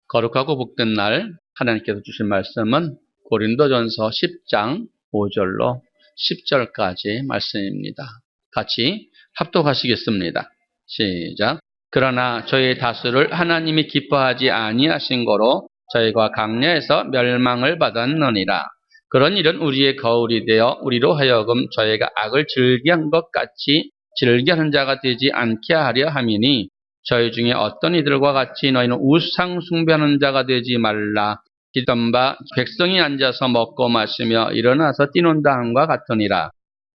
거룩하고 복된 날 하나님께서 주신 말씀은 고린도전서 10장 5절로 10절까지 말씀입니다. 같이 합독하시겠습니다. 시작. 그러나 저희 다수를 하나님이 기뻐하지 아니하신 거로 저희가 강야에서 멸망을 받았느니라. 그런 일은 우리의 거울이 되어 우리로 하여금 저희가 악을 즐기한 것 같이 즐기하는 자가 되지 않게 하려 함이니 저희 중에 어떤 이들과 같이 너희는 우상 숭배하는 자가 되지 말라. 기던 바 백성이 앉아서 먹고 마시며 일어나서 뛰논다 함과 같으니라.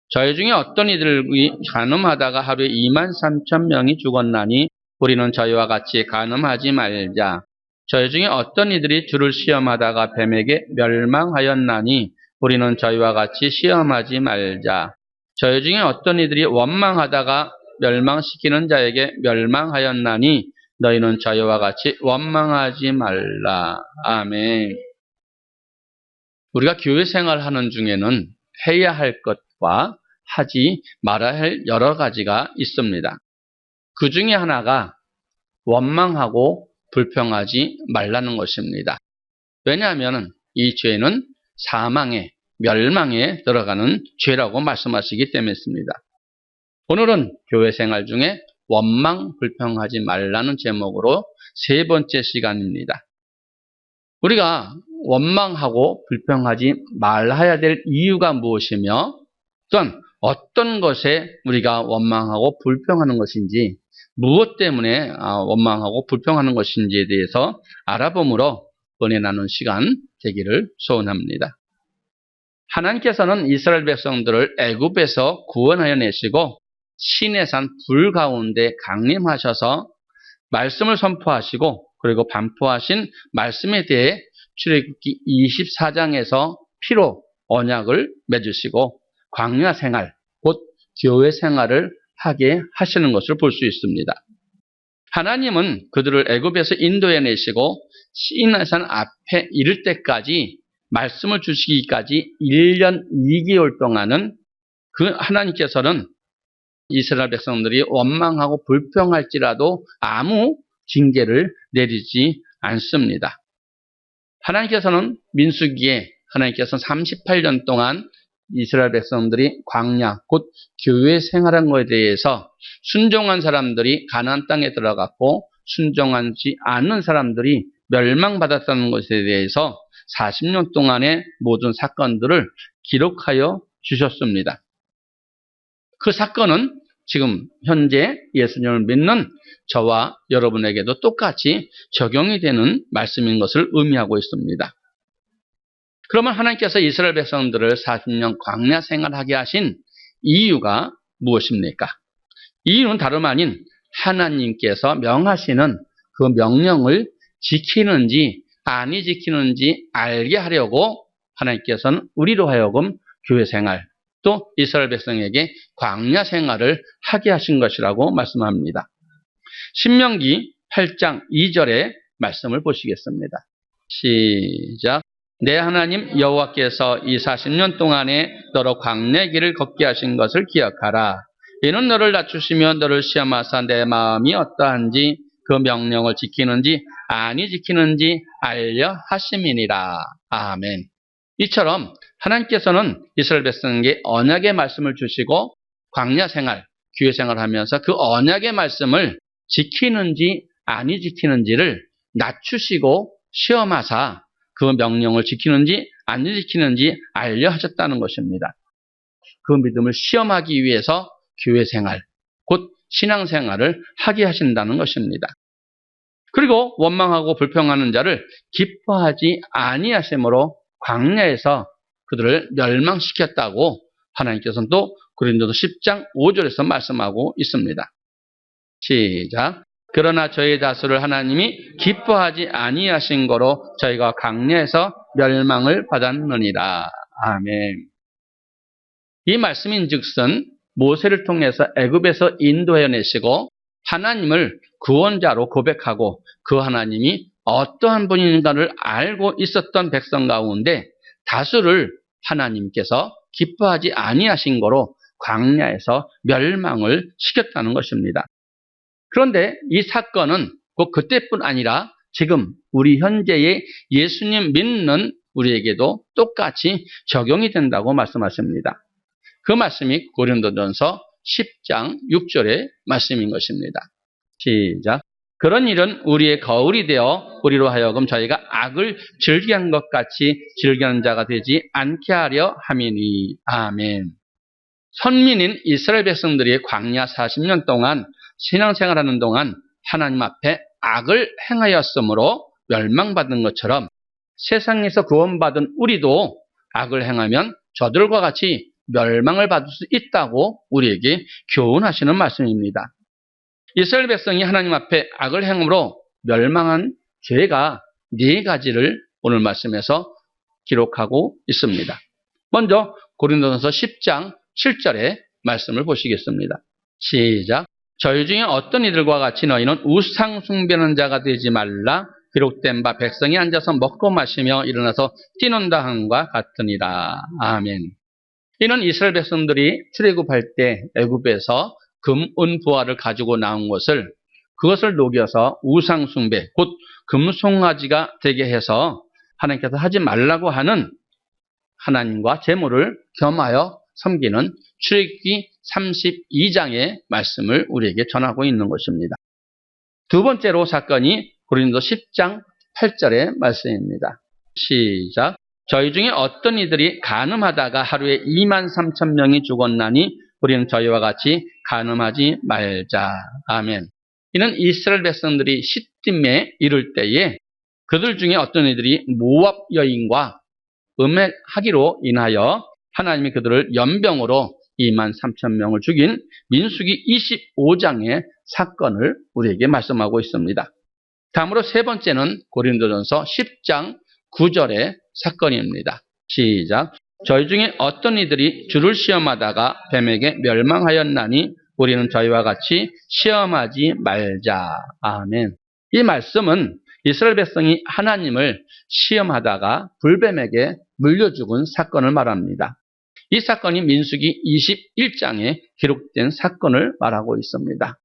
저희 중에 어떤 이들이 간음하다가 하루에 23,000명이 죽었나니 우리는 저희와 같이 간음하지 말자. 저희 중에 어떤 이들이 주를 시험하다가 뱀에게 멸망하였나니 우리는 저희와 같이 시험하지 말자. 저희 중에 어떤 이들이 원망하다가 멸망시키는 자에게 멸망하였나니 너희는 저희와 같이 원망하지 말라. 아멘. 우리가 교회 생활하는 중에는 해야 할 것과 하지 말아야 할 여러 가지가 있습니다. 그 중에 하나가 원망하고 불평하지 말라는 것입니다. 왜냐하면 이 죄는 사망에, 멸망에 들어가는 죄라고 말씀하시기 때문입니다. 오늘은 교회 생활 중에 원망, 불평하지 말라는 제목으로 세 번째 시간입니다. 우리가 원망하고 불평하지 말아야 될 이유가 무엇이며 또한 어떤 것에 우리가 원망하고 불평하는 것인지 무엇 때문에 원망하고 불평하는 것인지에 대해서 알아봄으로 은혜 나눈 시간 되기를 소원합니다. 하나님께서는 이스라엘 백성들을 애굽에서 구원하여 내시고 시내산 불 가운데 강림하셔서 말씀을 선포하시고 그리고 반포하신 말씀에 대해 출애굽기 24장에서 피로 언약을 맺으시고 광야 생활, 곧 교회 생활을 하게 하시는 것을 볼 수 있습니다. 하나님은 그들을 애굽에서 인도해 내시고 시내산 앞에 이를 때까지 말씀을 주시기까지 1년 2개월 동안은 그 하나님께서는 이스라엘 백성들이 원망하고 불평할지라도 아무 징계를 내리지 않습니다. 하나님께서는 민수기에 하나님께서는 38년 동안 이스라엘 백성들이 광야, 곧 교회 생활한 것에 대해서 순종한 사람들이 가나안 땅에 들어갔고 순종하지 않는 사람들이 멸망받았다는 것에 대해서 40년 동안의 모든 사건들을 기록하여 주셨습니다. 그 사건은 지금 현재 예수님을 믿는 저와 여러분에게도 똑같이 적용이 되는 말씀인 것을 의미하고 있습니다. 그러면 하나님께서 이스라엘 백성들을 40년 광야 생활하게 하신 이유가 무엇입니까? 이유는 다름 아닌 하나님께서 명하시는 그 명령을 지키는지 아니 지키는지 알게 하려고 하나님께서는 우리로 하여금 교회 생활 또 이스라엘 백성에게 광야 생활을 하게 하신 것이라고 말씀합니다. 신명기 8장 2절의 말씀을 보시겠습니다. 시작. 내 하나님 여호와께서 이 40년 동안에 너로 광야의 길을 걷게 하신 것을 기억하라. 이는 너를 낮추시며 너를 시험하사 내 마음이 어떠한지 그 명령을 지키는지 아니 지키는지 알려 하심이니라. 아멘. 이처럼 하나님께서는 이스라엘 백성에게 언약의 말씀을 주시고 광야 생활, 교회 생활하면서 그 언약의 말씀을 지키는지 아니 지키는지를 낮추시고 시험하사 그 명령을 지키는지 아니 지키는지 알려 하셨다는 것입니다. 그 믿음을 시험하기 위해서 교회 생활, 곧 신앙 생활을 하게 하신다는 것입니다. 그리고 원망하고 불평하는 자를 기뻐하지 아니하심으로 광야에서 그들을 멸망시켰다고 하나님께서는 또 고린도서 10장 5절에서 말씀하고 있습니다. 시작. 그러나 저희 다수를 하나님이 기뻐하지 아니하신 거로 저희가 광야에서 멸망을 받았느니라. 아멘. 이 말씀인즉슨 모세를 통해서 애굽에서 인도해 내시고 하나님을 구원자로 고백하고 그 하나님이 어떠한 분인가를 알고 있었던 백성 가운데 다수를 하나님께서 기뻐하지 아니하신 거로 광야에서 멸망을 시켰다는 것입니다. 그런데 이 사건은 꼭 그때뿐 아니라 지금 우리 현재의 예수님 믿는 우리에게도 똑같이 적용이 된다고 말씀하십니다. 그 말씀이 고린도전서 10장 6절의 말씀인 것입니다. 시작. 그런 일은 우리의 거울이 되어 우리로 하여금 저희가 악을 즐기한 것 같이 즐기는 자가 되지 않게 하려 함이니. 아멘. 선민인 이스라엘 백성들이 광야 40년 동안 신앙생활하는 동안 하나님 앞에 악을 행하였으므로 멸망받은 것처럼 세상에서 구원받은 우리도 악을 행하면 저들과 같이 멸망을 받을 수 있다고 우리에게 교훈하시는 말씀입니다. 이스라엘 백성이 하나님 앞에 악을 행함으로 멸망한 죄가 4가지를 오늘 말씀에서 기록하고 있습니다. 먼저 고린도전서 10장 7절의 말씀을 보시겠습니다. 시작. 저희 중에 어떤 이들과 같이 너희는 우상 숭배하는 자가 되지 말라. 기록된 바 백성이 앉아서 먹고 마시며 일어나서 뛰논다 함과 같으니라. 아멘. 이는 이스라엘 백성들이 출애굽할 때 애굽에서 금, 은, 부화를 가지고 나온 것을 그것을 녹여서 우상 숭배, 곧 금송아지가 되게 해서 하나님께서 하지 말라고 하는 하나님과 제물을 겸하여 섬기는 출애굽기 32장의 말씀을 우리에게 전하고 있는 것입니다. 두 번째로 사건이 고린도 10장 8절의 말씀입니다. 시작. 저희 중에 어떤 이들이 간음하다가 하루에 23,000명이 죽었나니 우리는 저희와 같이 간음하지 말자. 아멘. 이는 이스라엘 백성들이 시딤에 이를 때에 그들 중에 어떤 이들이 모압 여인과 음행하기로 인하여 하나님이 그들을 연병으로 23,000명을 죽인 민수기 25장의 사건을 우리에게 말씀하고 있습니다. 다음으로 세 번째는 고린도전서 10장 9절의 사건입니다. 시작. 저희 중에 어떤 이들이 주를 시험하다가 뱀에게 멸망하였나니 우리는 저희와 같이 시험하지 말자. 아멘. 이 말씀은 이스라엘 백성이 하나님을 시험하다가 불뱀에게 물려 죽은 사건을 말합니다. 이 사건이 민수기 21장에 기록된 사건을 말하고 있습니다.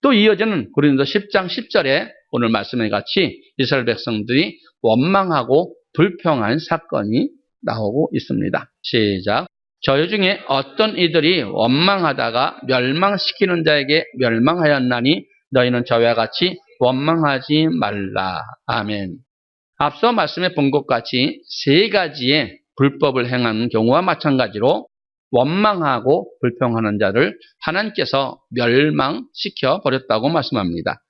또 이어지는 고린도 10장 10절에 오늘 말씀에 같이 이스라엘 백성들이 원망하고 불평한 사건이 나오고 있습니다. 시작. 저희 중에 어떤 이들이 원망하다가 멸망시키는 자에게 멸망하였나니 너희는 저와 같이 원망하지 말라. 아멘. 앞서 말씀해 본 것 같이 3가지의 불법을 행하는 경우와 마찬가지로 원망하고 불평하는 자를 하나님께서 멸망시켜 버렸다고 말씀합니다.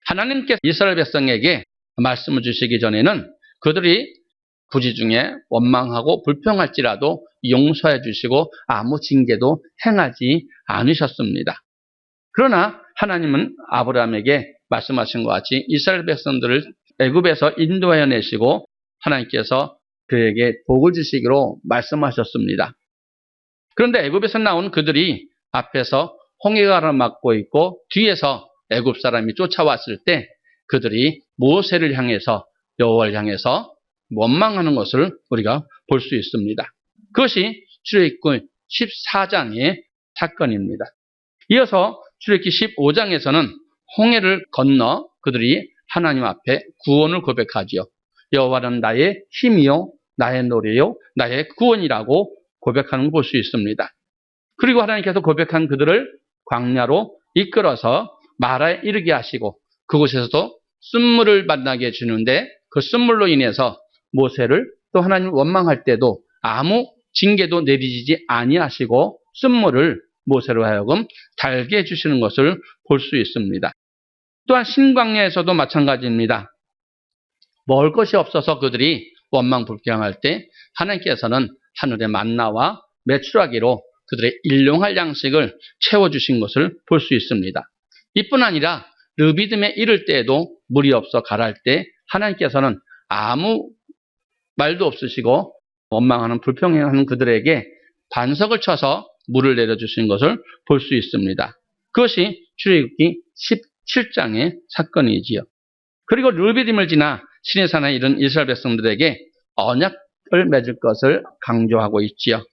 하나님께서 이스라엘 백성에게 말씀을 주시기 전에는 그들이 부지 중에 원망하고 불평할지라도 용서해 주시고 아무 징계도 행하지 않으셨습니다. 그러나 하나님은 아브라함에게 말씀하신 것 같이 이스라엘 백성들을 애굽에서 인도하여 내시고 하나님께서 그에게 복을 주시기로 말씀하셨습니다. 그런데 애굽에서 나온 그들이 앞에서 홍해가를 막고 있고 뒤에서 애굽 사람이 쫓아왔을 때 그들이 모세를 향해서 여호와를 향해서 원망하는 것을 우리가 볼 수 있습니다. 그것이 출애굽기 14장의 사건입니다. 이어서 출애굽기 15장에서는 홍해를 건너 그들이 하나님 앞에 구원을 고백하지요. 여호와는 나의 힘이요 나의 노래요 나의 구원이라고 고백하는 걸 볼 수 있습니다. 그리고 하나님께서 고백한 그들을 광야로 이끌어서 마라에 이르게 하시고 그곳에서도 쓴물을 만나게 해주는데 그 쓴물로 인해서 모세를 또 하나님 원망할 때도 아무 징계도 내리지 아니하시고 쓴물을 모세로 하여금 달게 해주시는 것을 볼 수 있습니다. 또한 신광야에서도 마찬가지입니다. 먹을 것이 없어서 그들이 원망 불평할 때 하나님께서는 하늘의 만나와 메추라기로 그들의 일용할 양식을 채워주신 것을 볼 수 있습니다. 이뿐 아니라 르비딤에 이를 때에도 물이 없어 가랄 때 하나님께서는 아무 말도 없으시고 원망하는 불평하는 그들에게 반석을 쳐서 물을 내려주신 것을 볼 수 있습니다. 그것이 출애굽기 17장의 사건이지요. 그리고 르비딤을 지나 시내산에 이른 이스라엘 백성들에게 언약을 맺을 것을 강조하고 있지요.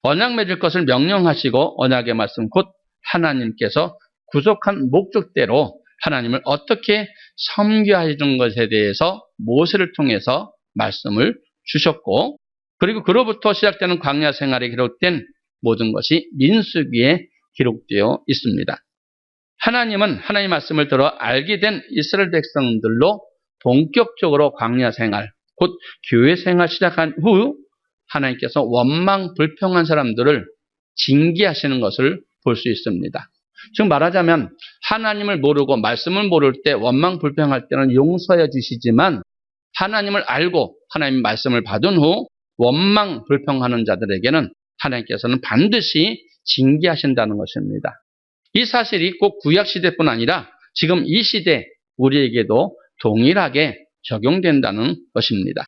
언약 맺을 것을 명령하시고 언약의 말씀 곧 하나님께서 구속한 목적대로 하나님을 어떻게 섬겨야 하는 것에 대해서 모세를 통해서 말씀을 주셨고, 그리고 그로부터 시작되는 광야 생활에 기록된 모든 것이 민수기에 기록되어 있습니다. 하나님은 하나님의 말씀을 들어 알게 된 이스라엘 백성들로 본격적으로 광야 생활, 곧 교회 생활 시작한 후 하나님께서 원망 불평한 사람들을 징계하시는 것을 볼 수 있습니다. 즉 말하자면 하나님을 모르고 말씀을 모를 때 원망 불평할 때는 용서해 주시지만, 하나님을 알고 하나님의 말씀을 받은 후 원망 불평하는 자들에게는 하나님께서는 반드시 징계하신다는 것입니다. 이 사실이 꼭 구약시대뿐 아니라 지금 이 시대 우리에게도 동일하게 적용된다는 것입니다.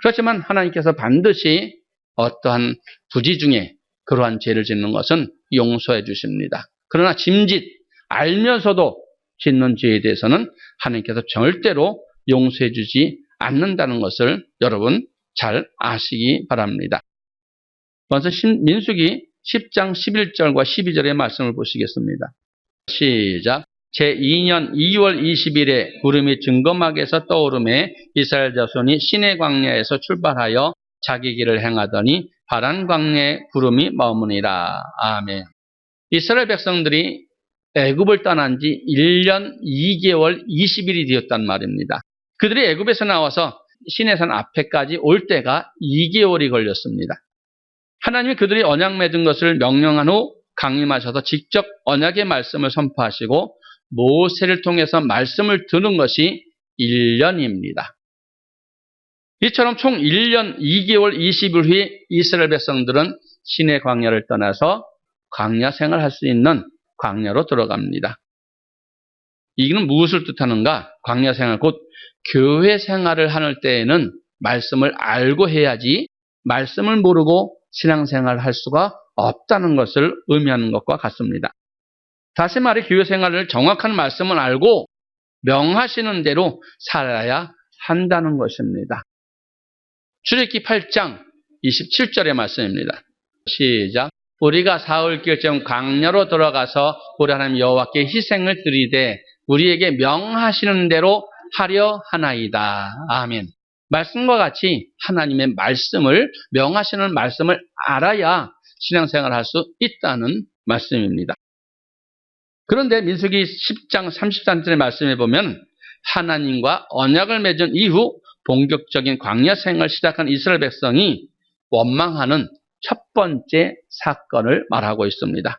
그렇지만 하나님께서 반드시 어떠한 부지 중에 그러한 죄를 짓는 것은 용서해 주십니다. 그러나 짐짓, 알면서도 짓는 죄에 대해서는 하나님께서 절대로 용서해 주지 않는다는 것을 여러분 잘 아시기 바랍니다. 먼저 민수기 10장 11절과 12절의 말씀을 보시겠습니다. 시작. 제2년 2월 20일에 구름이 증거막에서 떠오르매 이스라엘 자손이 시내 광야에서 출발하여 자기 길을 행하더니 파란 광야에 구름이 머무니라. 아멘. 이스라엘 백성들이 애굽을 떠난 지 1년 2개월 20일이 되었단 말입니다. 그들이 애굽에서 나와서 시내산 앞에까지 올 때가 2개월이 걸렸습니다. 하나님이 그들이 언약 맺은 것을 명령한 후 강림하셔서 직접 언약의 말씀을 선포하시고 모세를 통해서 말씀을 들은 것이 1년입니다. 이처럼 총 1년 2개월 20일 후에 이스라엘 백성들은 시내 광야를 떠나서 광야 생활할 수 있는 광야로 들어갑니다. 이는 무엇을 뜻하는가? 광야 생활, 곧 교회 생활을 하는 때에는 말씀을 알고 해야지 말씀을 모르고 신앙생활을 할 수가 없다는 것을 의미하는 것과 같습니다. 다시 말해 교회 생활을 정확한 말씀을 알고 명하시는 대로 살아야 한다는 것입니다. 출애굽기 8장 27절의 말씀입니다. 시작. 우리가 사흘길쯤 광야로 들어가서 우리 하나님 여호와께 희생을 드리되 우리에게 명하시는 대로 하려 하나이다. 아멘. 말씀과 같이 하나님의 말씀을, 명하시는 말씀을 알아야 신앙생활을 할 수 있다는 말씀입니다. 그런데 민수기 10장 33절의 말씀에 보면 하나님과 언약을 맺은 이후 본격적인 광야 생활을 시작한 이스라엘 백성이 원망하는 첫 번째 사건을 말하고 있습니다.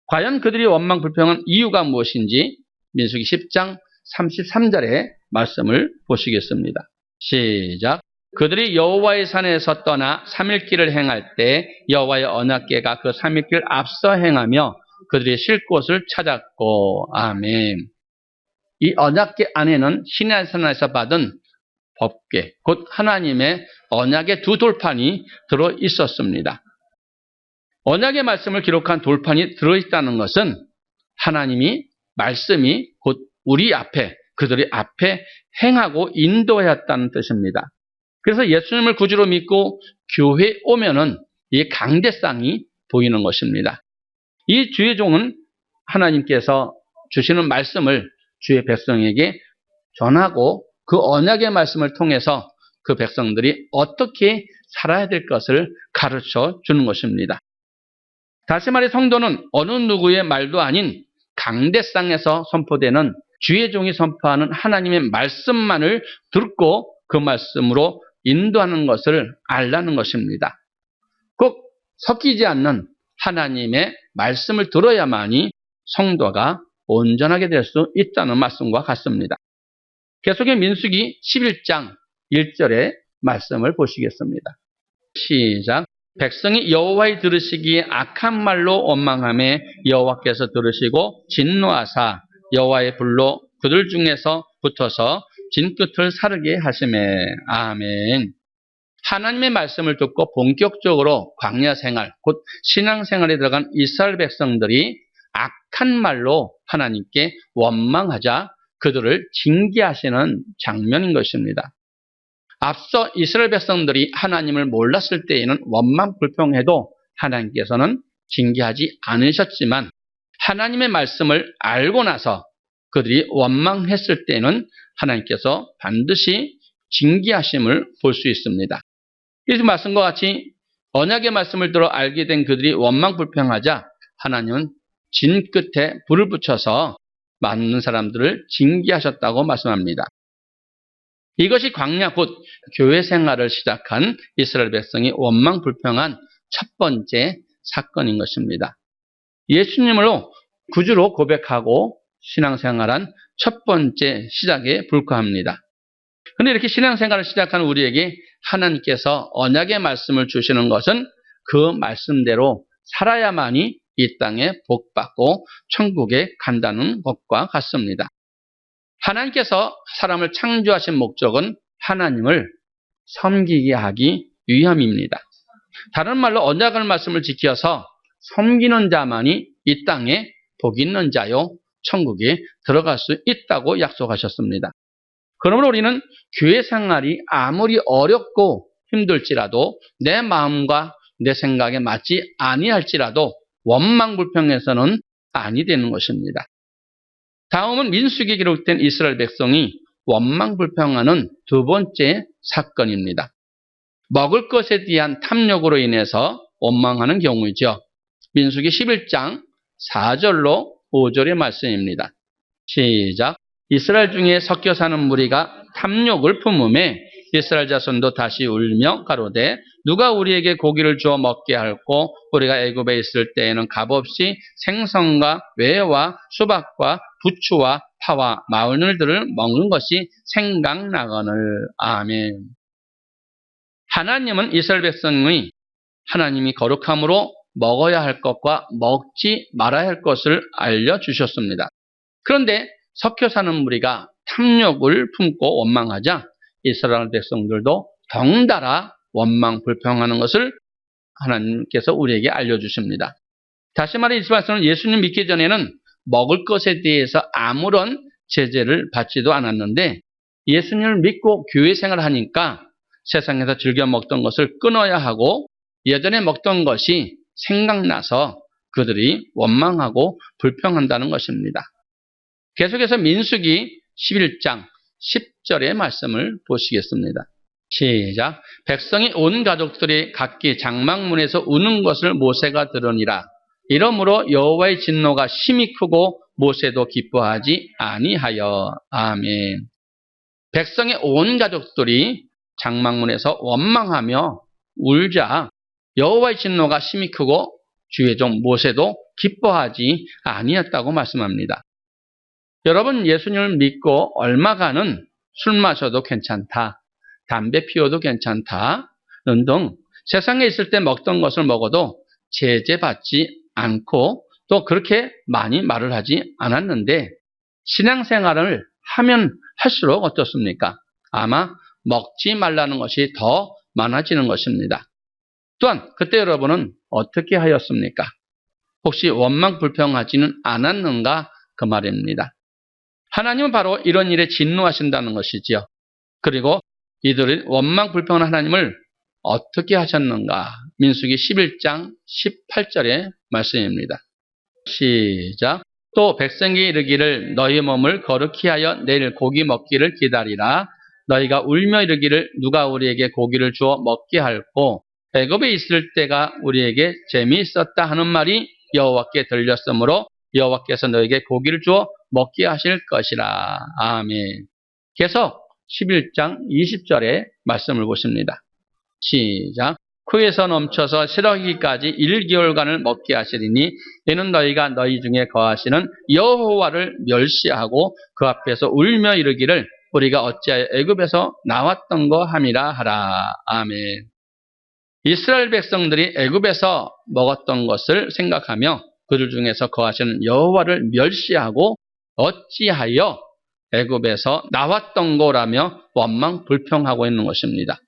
과연 그들이 원망 불평한 이유가 무엇인지 민수기 10장 33절의 말씀을 보시겠습니다. 시작. 그들이 여호와의 산에서 떠나 3일길을 행할 때 여호와의 언약궤가 그 3일길 앞서 행하며 그들이 쉴 곳을 찾았고. 아멘. 이 언약궤 안에는 시내산에서 받은 법궤, 곧 하나님의 언약의 두 돌판이 들어 있었습니다. 언약의 말씀을 기록한 돌판이 들어있다는 것은 하나님이 말씀이 곧 우리 앞에, 그들이 앞에 행하고 인도하였다는 뜻입니다. 그래서 예수님을 구주로 믿고 교회에 오면은 이 강대상이 보이는 것입니다. 이 주의 종은 하나님께서 주시는 말씀을 주의 백성에게 전하고 그 언약의 말씀을 통해서 그 백성들이 어떻게 살아야 될 것을 가르쳐 주는 것입니다. 다시 말해 성도는 어느 누구의 말도 아닌 강대상에서 선포되는 주의 종이 선포하는 하나님의 말씀만을 듣고 그 말씀으로 인도하는 것을 알라는 것입니다. 꼭 섞이지 않는 하나님의 말씀을 들어야만이 성도가 온전하게 될 수 있다는 말씀과 같습니다. 계속해 민수기 11장 1절의 말씀을 보시겠습니다. 시작. 백성이 여호와의 들으시기에 악한 말로 원망하며 여호와께서 들으시고 진노하사 여호와의 불로 그들 중에서 붙어서 진끝을 사르게 하시매. 아멘. 하나님의 말씀을 듣고 본격적으로 광야 생활, 곧 신앙 생활에 들어간 이스라엘 백성들이 악한 말로 하나님께 원망하자 그들을 징계하시는 장면인 것입니다. 앞서 이스라엘 백성들이 하나님을 몰랐을 때에는 원망 불평해도 하나님께서는 징계하지 않으셨지만 하나님의 말씀을 알고 나서 그들이 원망했을 때는 하나님께서 반드시 징계하심을 볼 수 있습니다. 이 말씀과 같이 언약의 말씀을 들어 알게 된 그들이 원망 불평하자 하나님은 진 끝에 불을 붙여서 많은 사람들을 징계하셨다고 말씀합니다. 이것이 광야 곧 교회 생활을 시작한 이스라엘 백성이 원망 불평한 첫 번째 사건인 것입니다. 예수님으로 구주로 고백하고 신앙생활한 첫 번째 시작에 불과합니다. 그런데 이렇게 신앙생활을 시작한 우리에게 하나님께서 언약의 말씀을 주시는 것은 그 말씀대로 살아야만이 이 땅에 복받고 천국에 간다는 것과 같습니다. 하나님께서 사람을 창조하신 목적은 하나님을 섬기게 하기 위함입니다. 다른 말로 언약의 말씀을 지켜서 섬기는 자만이 이 땅에 복 있는 자요 천국에 들어갈 수 있다고 약속하셨습니다. 그러므로 우리는 교회 생활이 아무리 어렵고 힘들지라도 내 마음과 내 생각에 맞지 아니할지라도 원망불평해서는 아니 되는 것입니다. 다음은 민수기에 기록된 이스라엘 백성이 원망불평하는 두 번째 사건입니다. 먹을 것에 대한 탐욕으로 인해서 원망하는 경우이죠. 민수기 11장 4절로 5절의 말씀입니다. 시작. 이스라엘 중에 섞여 사는 무리가 탐욕을 품음에 이스라엘 자손도 다시 울며 가로되 누가 우리에게 고기를 주어 먹게 할꼬 우리가 애굽에 있을 때에는 값없이 생선과 외와 수박과 부추와 파와 마늘들을 먹는 것이 생각나거늘. 아멘. 하나님은 이스라엘 백성의 하나님이 거룩함으로 먹어야 할 것과 먹지 말아야 할 것을 알려주셨습니다. 그런데 섞여 사는 무리가 탐욕을 품고 원망하자 이스라엘 백성들도 덩달아 원망 불평하는 것을 하나님께서 우리에게 알려주십니다. 다시 말해 이 말씀은 예수님 믿기 전에는 먹을 것에 대해서 아무런 제재를 받지도 않았는데 예수님을 믿고 교회 생활을 하니까 세상에서 즐겨 먹던 것을 끊어야 하고 예전에 먹던 것이 생각나서 그들이 원망하고 불평한다는 것입니다. 계속해서 민수기 11장 10절의 말씀을 보시겠습니다. 시작. 백성이 온 가족들이 각기 장막문에서 우는 것을 모세가 들으니라. 이러므로 여호와의 진노가 심히 크고 모세도 기뻐하지 아니하여. 아멘. 백성의 온 가족들이 장막문에서 원망하며 울자 여호와의 진노가 심히 크고 주의 종 모세도 기뻐하지 아니었다고 말씀합니다. 여러분 예수님을 믿고 얼마간은 술 마셔도 괜찮다, 담배 피워도 괜찮다 등 세상에 있을 때 먹던 것을 먹어도 제재받지 않고 또 그렇게 많이 말을 하지 않았는데 신앙생활을 하면 할수록 어떻습니까? 아마 먹지 말라는 것이 더 많아지는 것입니다. 또한 그때 여러분은 어떻게 하였습니까? 혹시 원망 불평하지는 않았는가 그 말입니다. 하나님은 바로 이런 일에 진노하신다는 것이지요. 그리고 이들이 원망 불평한 하나님을 어떻게 하셨는가? 민수기 11장 18절의 말씀입니다. 시작. 또 백성이 이르기를 너희 몸을 거룩히 하여 내일 고기 먹기를 기다리라. 너희가 울며 이르기를 누가 우리에게 고기를 주어 먹게 할꼬 애굽에 있을 때가 우리에게 재미있었다 하는 말이 여호와께 들렸으므로 여호와께서 너에게 고기를 주어 먹게 하실 것이라. 아멘. 계속 11장 20절의 말씀을 보십니다. 시작. 코에서 넘쳐서 실어기까지 1개월간을 먹게 하시리니 이는 너희가 너희 중에 거하시는 여호와를 멸시하고 그 앞에서 울며 이르기를 우리가 어찌하여 애굽에서 나왔던 거 함이라 하라. 아멘. 이스라엘 백성들이 애굽에서 먹었던 것을 생각하며 그들 중에서 거하시는 여호와를 멸시하고 어찌하여 애굽에서 나왔던 거라며 원망 불평하고 있는 것입니다.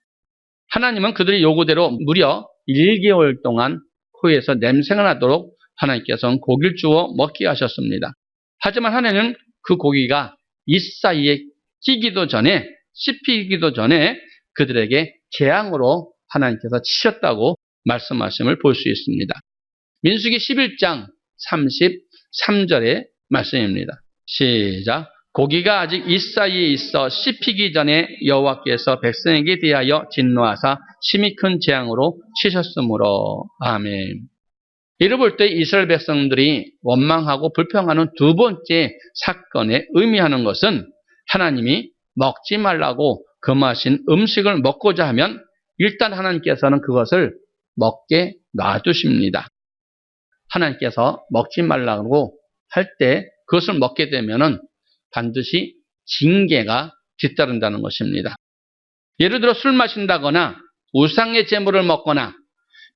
하나님은 그들의 요구대로 무려 1개월 동안 코에서 냄새가 나도록 하나님께서는 고기를 주어 먹게 하셨습니다. 하지만 하나님은 그 고기가 이 사이에 끼기도 전에 씹히기도 전에 그들에게 재앙으로 하나님께서 치셨다고 말씀하심을 볼 수 있습니다. 민수기 11장 33절의 말씀입니다. 시작. 고기가 아직 이 사이에 있어 씹히기 전에 여호와께서 백성에게 대하여 진노하사 심히 큰 재앙으로 치셨으므로. 아멘. 이를 볼 때 이스라엘 백성들이 원망하고 불평하는 두 번째 사건에 의미하는 것은 하나님이 먹지 말라고 금하신 음식을 먹고자 하면 일단 하나님께서는 그것을 먹게 놔두십니다. 하나님께서 먹지 말라고 할 때 그것을 먹게 되면은 반드시 징계가 뒤따른다는 것입니다. 예를 들어 술 마신다거나 우상의 제물을 먹거나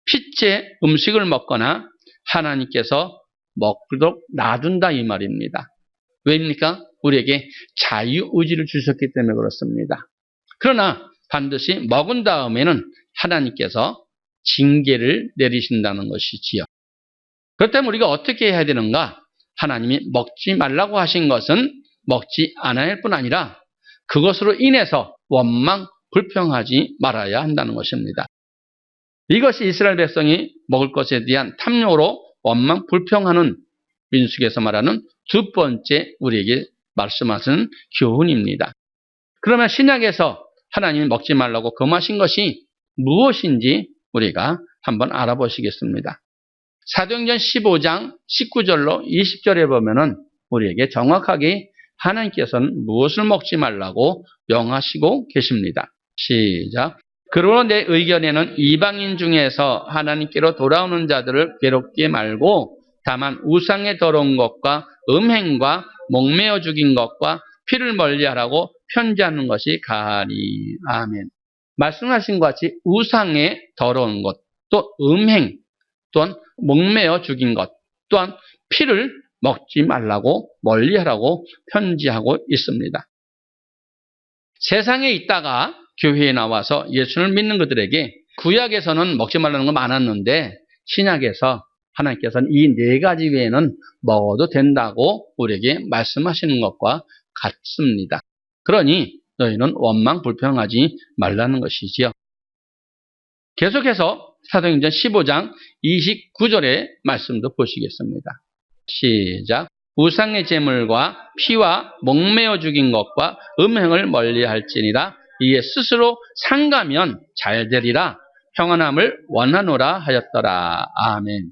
피째 음식을 먹거나 하나님께서 먹도록 놔둔다 이 말입니다. 왜입니까? 우리에게 자유의지를 주셨기 때문에 그렇습니다. 그러나 반드시 먹은 다음에는 하나님께서 징계를 내리신다는 것이지요. 그렇다면 우리가 어떻게 해야 되는가? 하나님이 먹지 말라고 하신 것은 먹지 않아야 할 뿐 아니라 그것으로 인해서 원망, 불평하지 말아야 한다는 것입니다. 이것이 이스라엘 백성이 먹을 것에 대한 탐욕으로 원망, 불평하는 민수기에서 말하는 두 번째 우리에게 말씀하신 교훈입니다. 그러면 신약에서 하나님이 먹지 말라고 금하신 것이 무엇인지 우리가 한번 알아보시겠습니다. 사도행전 15장 19절로 20절에 보면은 우리에게 정확하게 하나님께서는 무엇을 먹지 말라고 명하시고 계십니다. 시작. 그러나 내 의견에는 이방인 중에서 하나님께로 돌아오는 자들을 괴롭게 말고 다만 우상의 더러운 것과 음행과 목매어 죽인 것과 피를 멀리하라고 편지하는 것이 가하니. 아멘. 말씀하신 것 같이 우상의 더러운 것, 또 음행, 또한 목매어 죽인 것, 또한 피를 먹지 말라고 멀리하라고 편지하고 있습니다. 세상에 있다가 교회에 나와서 예수를 믿는 그들에게 구약에서는 먹지 말라는 거 많았는데 신약에서 하나님께서는 이 네 가지 외에는 먹어도 된다고 우리에게 말씀하시는 것과 같습니다. 그러니 너희는 원망 불평하지 말라는 것이지요. 계속해서 사도행전 15장 29절의 말씀도 보시겠습니다. 시작. 우상의 제물과 피와 목매어 죽인 것과 음행을 멀리할지니라. 이에 스스로 상가면 잘되리라. 평안함을 원하노라 하였더라. 아멘.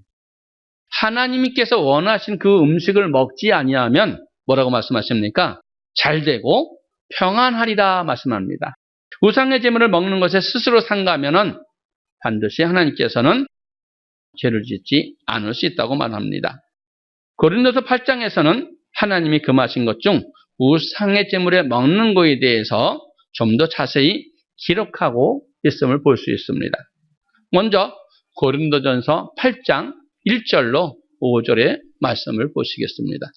하나님께서 원하신 그 음식을 먹지 아니하면 뭐라고 말씀하십니까? 잘되고 평안하리라 말씀합니다. 우상의 제물을 먹는 것에 스스로 상가면은 반드시 하나님께서는 죄를 짓지 않을 수 있다고 말합니다. 고린도서 8장에서는 하나님이 금하신 것 중 우상의 제물에 먹는 것에 대해서 좀 더 자세히 기록하고 있음을 볼 수 있습니다. 먼저 고린도전서 8장 1절로 5절의 말씀을 보시겠습니다.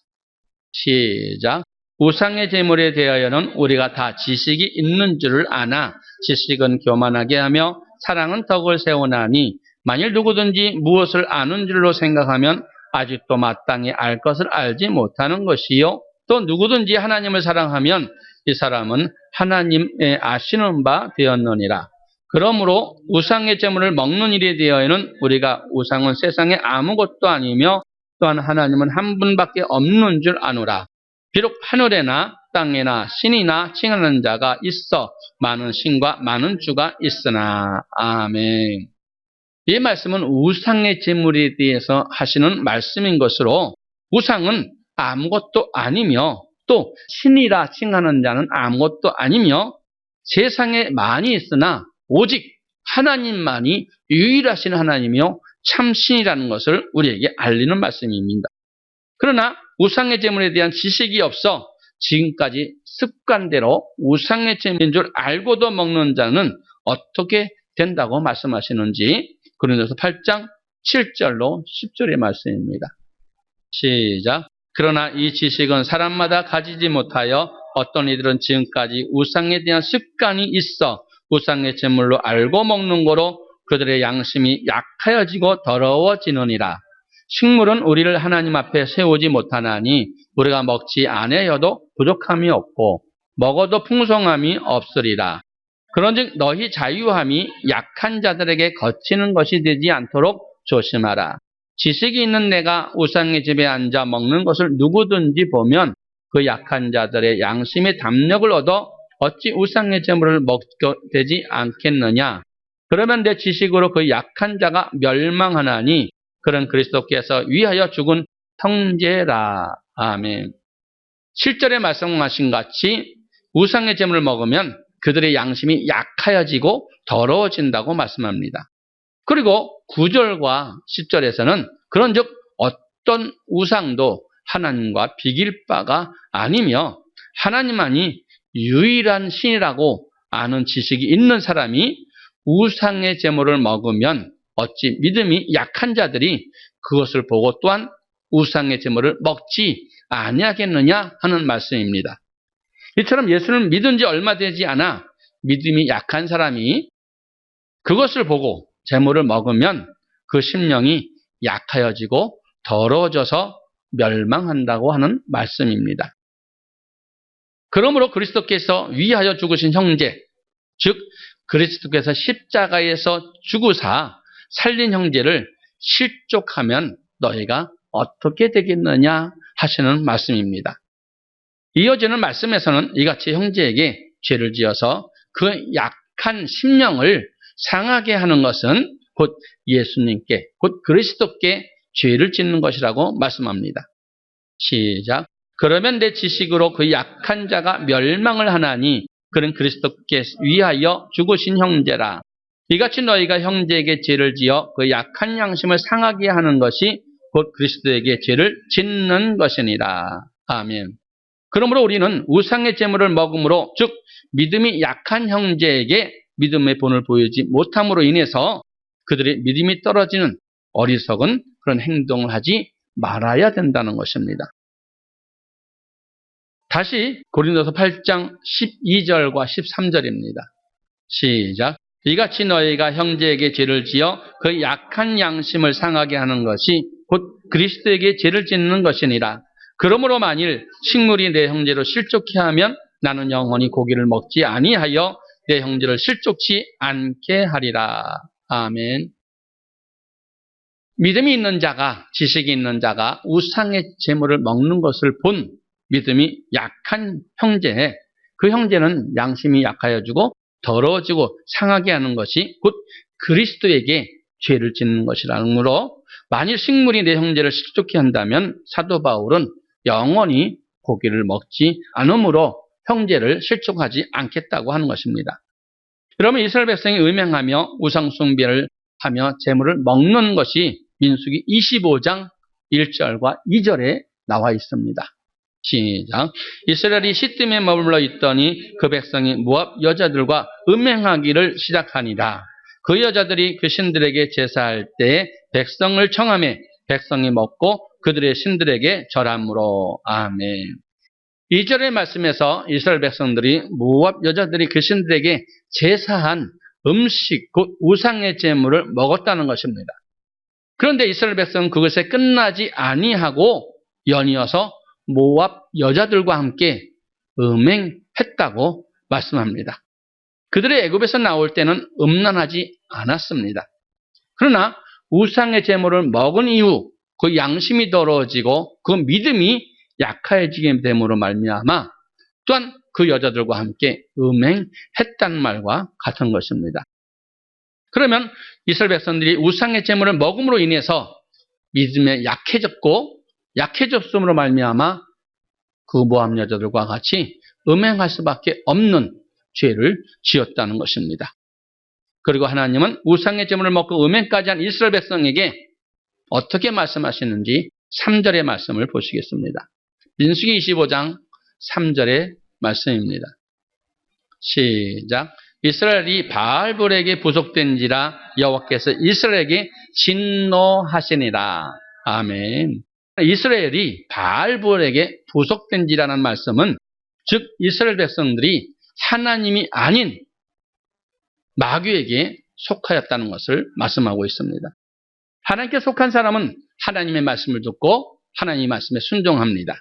시작. 우상의 제물에 대하여는 우리가 다 지식이 있는 줄을 아나 지식은 교만하게 하며 사랑은 덕을 세우나니 만일 누구든지 무엇을 아는 줄로 생각하면 아직도 마땅히 알 것을 알지 못하는 것이요. 또 누구든지 하나님을 사랑하면 이 사람은 하나님의 아시는 바 되었느니라. 그러므로 우상의 제물을 먹는 일에 대하여는 우리가 우상은 세상에 아무것도 아니며 또한 하나님은 한 분밖에 없는 줄 아노라. 비록 하늘에나 땅에나 신이나 칭하는 자가 있어 많은 신과 많은 주가 있으나. 아멘. 이 말씀은 우상의 제물에 대해서 하시는 말씀인 것으로 우상은 아무것도 아니며 또 신이라 칭하는 자는 아무것도 아니며 세상에 많이 있으나 오직 하나님만이 유일하신 하나님이요 참신이라는 것을 우리에게 알리는 말씀입니다. 그러나 우상의 제물에 대한 지식이 없어 지금까지 습관대로 우상의 제물인 줄 알고도 먹는 자는 어떻게 된다고 말씀하시는지 고린도서 8장 7절로 10절의 말씀입니다. 시작. 그러나 이 지식은 사람마다 가지지 못하여 어떤 이들은 지금까지 우상에 대한 습관이 있어 우상의 제물로 알고 먹는 거로 그들의 양심이 약하여지고 더러워지느니라. 식물은 우리를 하나님 앞에 세우지 못하나니 우리가 먹지 아니하여도 부족함이 없고 먹어도 풍성함이 없으리라. 그런즉 너희 자유함이 약한 자들에게 거치는 것이 되지 않도록 조심하라. 지식이 있는 내가 우상의 집에 앉아 먹는 것을 누구든지 보면 그 약한 자들의 양심의 담력을 얻어 어찌 우상의 제물을 먹게 되지 않겠느냐. 그러면 내 지식으로 그 약한 자가 멸망하나니 그런 그리스도께서 위하여 죽은 형제라. 아멘. 7절에 말씀하신 같이 우상의 제물을 먹으면 그들의 양심이 약하여지고 더러워진다고 말씀합니다. 그리고 9절과 10절에서는 그런즉 어떤 우상도 하나님과 비길 바가 아니며 하나님만이 유일한 신이라고 아는 지식이 있는 사람이 우상의 제물을 먹으면 어찌 믿음이 약한 자들이 그것을 보고 또한 우상의 제물을 먹지 아니하겠느냐 하는 말씀입니다. 이처럼 예수를 믿은 지 얼마 되지 않아 믿음이 약한 사람이 그것을 보고 제물을 먹으면 그 심령이 약하여지고 더러워져서 멸망한다고 하는 말씀입니다. 그러므로 그리스도께서 위하여 죽으신 형제, 즉 그리스도께서 십자가에서 죽으사 살린 형제를 실족하면 너희가 어떻게 되겠느냐 하시는 말씀입니다. 이어지는 말씀에서는 이같이 형제에게 죄를 지어서 그 약한 심령을 상하게 하는 것은 곧 예수님께, 곧 그리스도께 죄를 짓는 것이라고 말씀합니다. 시작. 그러면 내 지식으로 그 약한 자가 멸망을 하나니 그는 그리스도께 위하여 죽으신 형제라. 이같이 너희가 형제에게 죄를 지어 그 약한 양심을 상하게 하는 것이 곧 그리스도에게 죄를 짓는 것이니라. 아멘. 그러므로 우리는 우상의 제물을 먹음으로, 즉 믿음이 약한 형제에게 믿음의 본을 보이지 못함으로 인해서 그들의 믿음이 떨어지는 어리석은 그런 행동을 하지 말아야 된다는 것입니다. 다시 고린도서 8장 12절과 13절입니다. 시작. 이같이 너희가 형제에게 죄를 지어 그 약한 양심을 상하게 하는 것이 곧 그리스도에게 죄를 짓는 것이니라. 그러므로 만일 식물이 내 형제로 실족케 하면 나는 영원히 고기를 먹지 아니하여 내 형제를 실족치 않게 하리라. 아멘. 믿음이 있는 자가, 지식이 있는 자가 우상의 제물을 먹는 것을 본 믿음이 약한 형제, 그 형제는 양심이 약하여지고 더러워지고 상하게 하는 것이 곧 그리스도에게 죄를 짓는 것이라므로 만일 식물이 내 형제를 실족케 한다면 사도 바울은 영원히 고기를 먹지 않으므로 형제를 실족하지 않겠다고 하는 것입니다. 여러분, 이스라엘 백성이 음행하며 우상 숭배를 하며 제물을 먹는 것이 민수기 25장 1절과 2절에 나와 있습니다. 시작. 이스라엘이 시딤에 머물러 있더니 그 백성이 모압 여자들과 음행하기를 시작하니라. 그 여자들이 그 신들에게 제사할 때에 백성을 청하매 백성이 먹고 그들의 신들에게 절함으로. 아멘. 2절의 말씀에서 이스라엘 백성들이 모압 여자들이 그 신들에게 제사한 음식, 곧 우상의 제물을 먹었다는 것입니다. 그런데 이스라엘 백성은 그것에 끝나지 아니하고 연이어서 모압 여자들과 함께 음행했다고 말씀합니다. 그들의 애굽에서 나올 때는 음란하지 않았습니다. 그러나 우상의 제물을 먹은 이후 그 양심이 더러워지고 그 믿음이 약해지게 됨으로 말미암아 또한 그 여자들과 함께 음행했다는 말과 같은 것입니다. 그러면 이스라엘 백성들이 우상의 제물을 먹음으로 인해서 믿음에 약해졌고 약해졌음으로 말미암아 그 모압 여자들과 같이 음행할 수밖에 없는 죄를 지었다는 것입니다. 그리고 하나님은 우상의 제물을 먹고 음행까지 한 이스라엘 백성에게 어떻게 말씀하시는지 3절의 말씀을 보시겠습니다. 민수기 25장 3절의 말씀입니다. 시작. 이스라엘이 바알볼에게 부속된지라 여호와께서 이스라엘에게 진노하시니라. 아멘. 이스라엘이 바알볼에게 부속된지라는 말씀은 즉 이스라엘 백성들이 하나님이 아닌 마귀에게 속하였다는 것을 말씀하고 있습니다. 하나님께 속한 사람은 하나님의 말씀을 듣고 하나님의 말씀에 순종합니다.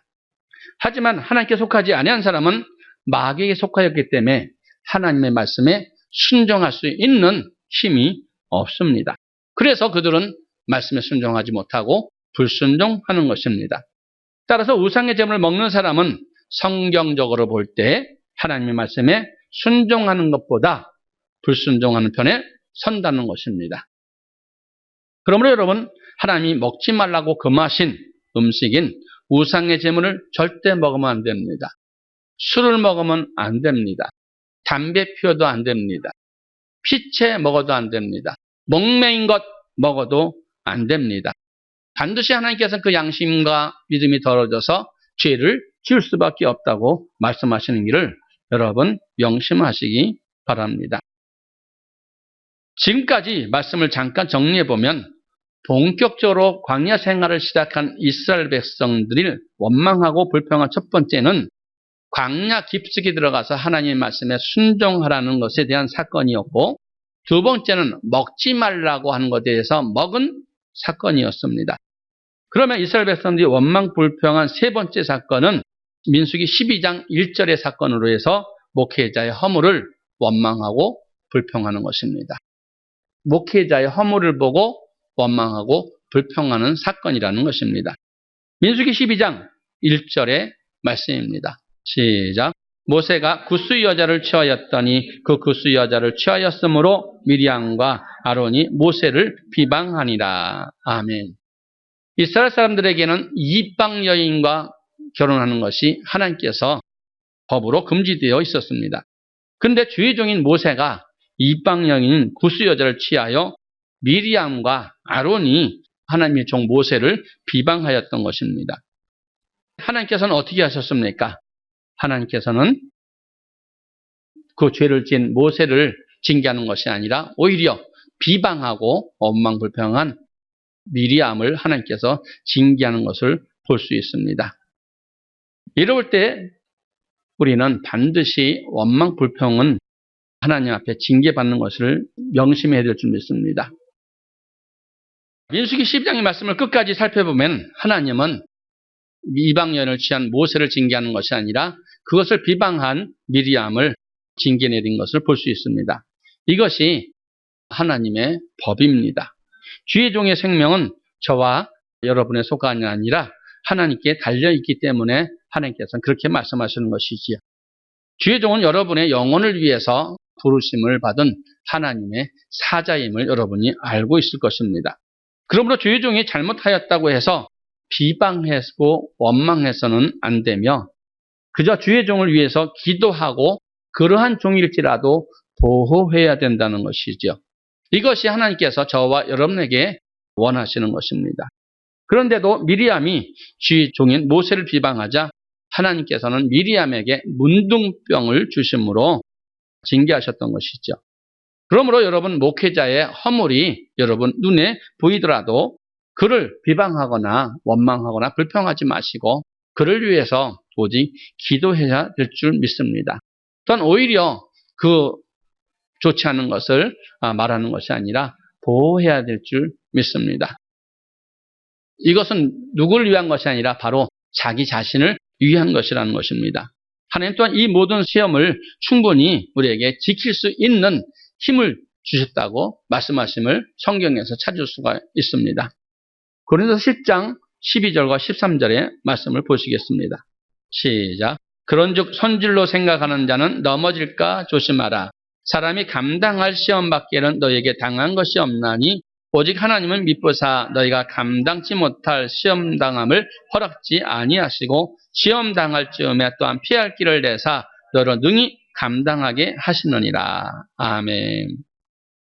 하지만 하나님께 속하지 아니한 사람은 마귀에게 속하였기 때문에 하나님의 말씀에 순종할 수 있는 힘이 없습니다. 그래서 그들은 말씀에 순종하지 못하고 불순종하는 것입니다. 따라서 우상의 제물을 먹는 사람은 성경적으로 볼 때 하나님의 말씀에 순종하는 것보다 불순종하는 편에 선다는 것입니다. 그러므로 여러분, 하나님이 먹지 말라고 금하신 음식인 우상의 제물을 절대 먹으면 안 됩니다. 술을 먹으면 안 됩니다. 담배 피워도 안 됩니다. 피채 먹어도 안 됩니다. 목매인 것 먹어도 안 됩니다. 반드시 하나님께서는 그 양심과 믿음이 더러워져서 죄를 지을 수밖에 없다고 말씀하시는 일을 여러분 명심하시기 바랍니다. 지금까지 말씀을 잠깐 정리해보면 본격적으로 광야 생활을 시작한 이스라엘 백성들을 원망하고 불평한 첫 번째는 광야 깊숙이 들어가서 하나님의 말씀에 순종하라는 것에 대한 사건이었고, 두 번째는 먹지 말라고 하는 것에 대해서 먹은 사건이었습니다. 그러면 이스라엘 백성들이 원망 불평한 세 번째 사건은 민수기 12장 1절의 사건으로 해서 목회자의 허물을 원망하고 불평하는 것입니다. 목회자의 허물을 보고 원망하고 불평하는 사건이라는 것입니다. 민수기 12장 1절의 말씀입니다. 시작. 모세가 굿수 여자를 취하였더니 그 굿수 여자를 취하였으므로 미리암과 아론이 모세를 비방하니라. 아멘. 이스라엘 사람들에게는 이방 여인과 결혼하는 것이 하나님께서 법으로 금지되어 있었습니다. 그런데 주의 종인 모세가 이방 여인 굿수 여자를 취하여 미리암과 아론이 하나님의 종 모세를 비방하였던 것입니다. 하나님께서는 어떻게 하셨습니까? 하나님께서는 그 죄를 지은 모세를 징계하는 것이 아니라 오히려 비방하고 원망불평한 미리암을 하나님께서 징계하는 것을 볼 수 있습니다. 이럴 때 우리는 반드시 원망불평은 하나님 앞에 징계받는 것을 명심해야 될 줄 믿습니다. 민수기 12장의 말씀을 끝까지 살펴보면 하나님은 이방 여인을 취한 모세를 징계하는 것이 아니라 그것을 비방한 미리암을 징계 내린 것을 볼 수 있습니다. 이것이 하나님의 법입니다. 주의 종의 생명은 저와 여러분의 소관이 아니라 하나님께 달려있기 때문에 하나님께서는 그렇게 말씀하시는 것이지요. 주의 종은 여러분의 영혼을 위해서 부르심을 받은 하나님의 사자임을 여러분이 알고 있을 것입니다. 그러므로 주의 종이 잘못하였다고 해서 비방하고 원망해서는 안 되며 그저 주의 종을 위해서 기도하고 그러한 종일지라도 보호해야 된다는 것이죠. 이것이 하나님께서 저와 여러분에게 원하시는 것입니다. 그런데도 미리암이 주의 종인 모세를 비방하자 하나님께서는 미리암에게 문둥병을 주심으로 징계하셨던 것이죠. 그러므로 여러분 목회자의 허물이 여러분 눈에 보이더라도 그를 비방하거나 원망하거나 불평하지 마시고 그를 위해서 오직 기도해야 될 줄 믿습니다. 또한 오히려 그 좋지 않은 것을 말하는 것이 아니라 보호해야 될 줄 믿습니다. 이것은 누구를 위한 것이 아니라 바로 자기 자신을 위한 것이라는 것입니다. 하나님 또한 이 모든 시험을 충분히 우리에게 지킬 수 있는 힘을 주셨다고 말씀하심을 성경에서 찾을 수가 있습니다. 고린도서 10장 12절과 13절의 말씀을 보시겠습니다. 시작. 그런즉 손질로 생각하는 자는 넘어질까 조심하라. 사람이 감당할 시험 밖에는 너에게 당한 것이 없나니 오직 하나님은 미쁘사 너희가 감당치 못할 시험 당함을 허락지 아니하시고 시험 당할 즈음에 또한 피할 길을 내사 너를 능히 감당하게 하시느니라. 아멘.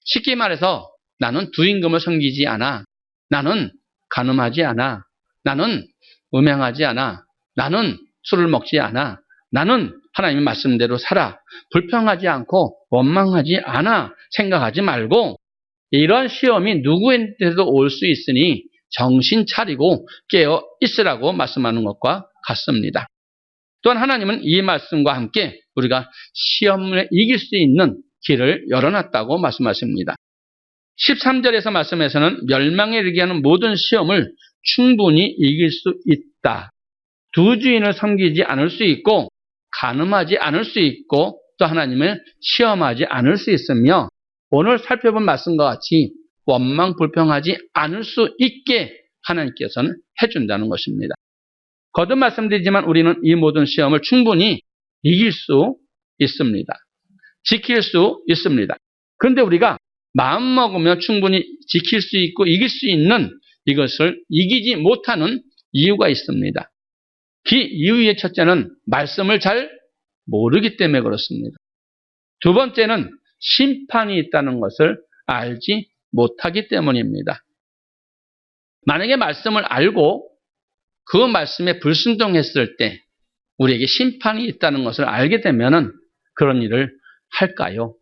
쉽게 말해서 나는 두임금을 섬기지 않아. 나는 간음하지 않아. 나는 음행하지 않아. 나는 술을 먹지 않아. 나는 하나님의 말씀대로 살아. 불평하지 않고 원망하지 않아. 생각하지 말고 이런 시험이 누구한테도 올 수 있으니 정신 차리고 깨어 있으라고 말씀하는 것과 같습니다. 또한 하나님은 이 말씀과 함께 우리가 시험을 이길 수 있는 길을 열어놨다고 말씀하십니다. 13절에서 말씀에서는 멸망에 이르게 하는 모든 시험을 충분히 이길 수 있다. 두 주인을 섬기지 않을 수 있고 간음하지 않을 수 있고 또 하나님을 시험하지 않을 수 있으며 오늘 살펴본 말씀과 같이 원망 불평하지 않을 수 있게 하나님께서는 해준다는 것입니다. 거듭 말씀드리지만 우리는 이 모든 시험을 충분히 이길 수 있습니다. 지킬 수 있습니다. 그런데 우리가 마음 먹으면 충분히 지킬 수 있고 이길 수 있는 이것을 이기지 못하는 이유가 있습니다. 그 이유의 첫째는 말씀을 잘 모르기 때문에 그렇습니다. 두 번째는 심판이 있다는 것을 알지 못하기 때문입니다. 만약에 말씀을 알고 그 말씀에 불순종했을 때 우리에게 심판이 있다는 것을 알게 되면은 그런 일을 할까요?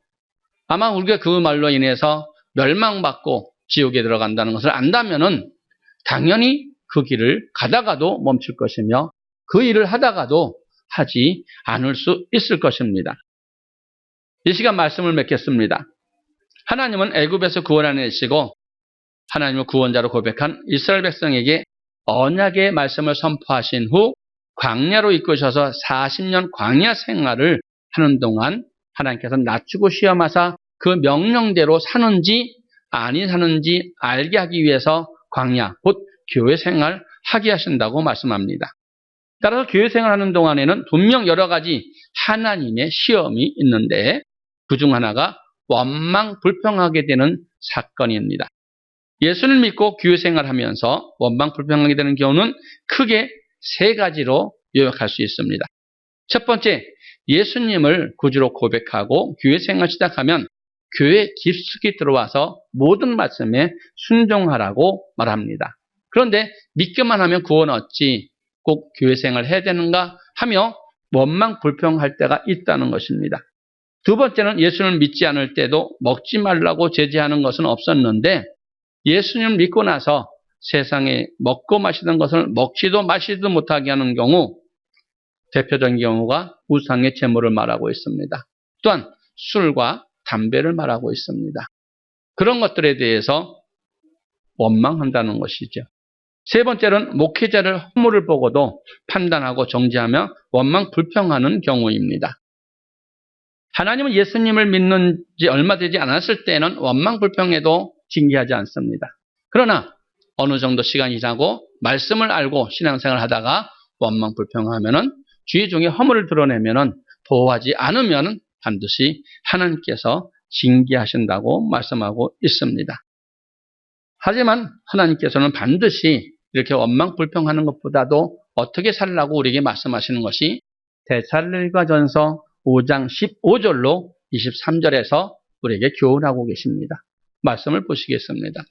아마 우리가 그 말로 인해서 멸망받고 지옥에 들어간다는 것을 안다면은 당연히 그 길을 가다가도 멈출 것이며 그 일을 하다가도 하지 않을 수 있을 것입니다. 이 시간 말씀을 맺겠습니다. 하나님은 애굽에서 구원하내시고 하나님을 구원자로 고백한 이스라엘 백성에게 언약의 말씀을 선포하신 후 광야로 이끄셔서 40년 광야 생활을 하는 동안 하나님께서 낮추고 시험하사 그 명령대로 사는지 아니 사는지 알게 하기 위해서 광야, 곧 교회 생활 하게 하신다고 말씀합니다. 따라서 교회 생활하는 동안에는 분명 여러 가지 하나님의 시험이 있는데 그중 하나가 원망 불평하게 되는 사건입니다. 예수를 믿고 교회 생활하면서 원망 불평하게 되는 경우는 크게 세 가지로 요약할 수 있습니다. 첫 번째, 예수님을 구주로 고백하고 교회 생활 시작하면 교회 깊숙이 들어와서 모든 말씀에 순종하라고 말합니다. 그런데 믿기만 하면 구원 얻지 꼭 교회 생활 해야 되는가 하며 원망 불평할 때가 있다는 것입니다. 두 번째는 예수를 믿지 않을 때도 먹지 말라고 제지하는 것은 없었는데 예수님을 믿고 나서 세상에 먹고 마시던 것을 먹지도 마시지도 못하게 하는 경우, 대표적인 경우가 우상의 제물을 말하고 있습니다. 또한 술과 담배를 말하고 있습니다. 그런 것들에 대해서 원망한다는 것이죠. 세 번째는 목회자를 허물을 보고도 판단하고 정죄하며 원망 불평하는 경우입니다. 하나님은 예수님을 믿는 지 얼마 되지 않았을 때는 원망 불평해도 징계하지 않습니다. 그러나 어느 정도 시간이 지나고 말씀을 알고 신앙생활을 하다가 원망 불평하면은 죄 중에 허물을 드러내면은 보호하지 않으면 반드시 하나님께서 징계하신다고 말씀하고 있습니다. 하지만 하나님께서는 반드시 이렇게 원망 불평하는 것보다도 어떻게 살라고 우리에게 말씀하시는 것이 데살로니가전서 5장 15절로 23절에서 우리에게 교훈하고 계십니다. 말씀을 보시겠습니다.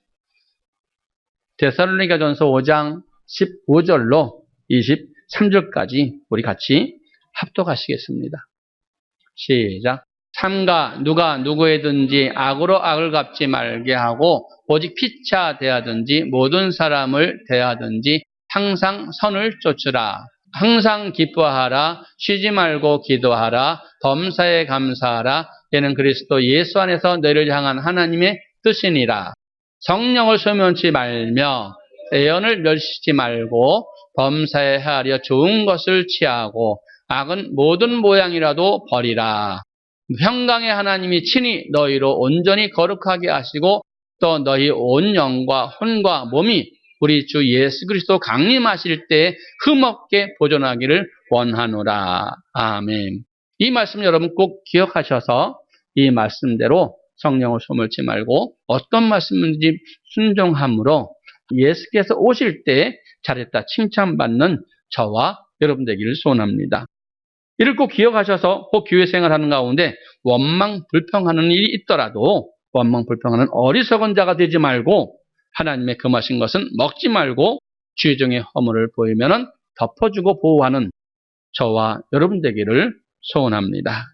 데살로니가전서 5장 15절로 23절까지 우리 같이 합독하시겠습니다. 시작. 삼가 누가 누구에든지 악으로 악을 갚지 말게 하고 오직 피차 대하든지 모든 사람을 대하든지 항상 선을 쫓으라. 항상 기뻐하라. 쉬지 말고 기도하라. 범사에 감사하라. 이는 그리스도 예수 안에서 너희를 향한 하나님의 뜻이니라. 성령을 소멸치 말며 애언을 멸시지 말고 범사에 하려 좋은 것을 취하고 악은 모든 모양이라도 버리라. 평강의 하나님이 친히 너희로 온전히 거룩하게 하시고 또 너희 온 영과 혼과 몸이 우리 주 예수 그리스도 강림하실 때 흠없게 보존하기를 원하노라. 아멘. 이 말씀 여러분 꼭 기억하셔서 이 말씀대로 성령을 소멸치 말고 어떤 말씀인지 순종함으로 예수께서 오실 때 잘했다 칭찬받는 저와 여러분 되기를 소원합니다. 이를 꼭 기억하셔서 꼭 교회 생활하는 가운데 원망 불평하는 일이 있더라도 원망 불평하는 어리석은 자가 되지 말고 하나님의 금하신 것은 먹지 말고 죄 중에 허물을 보이면 덮어주고 보호하는 저와 여러분 되기를 소원합니다.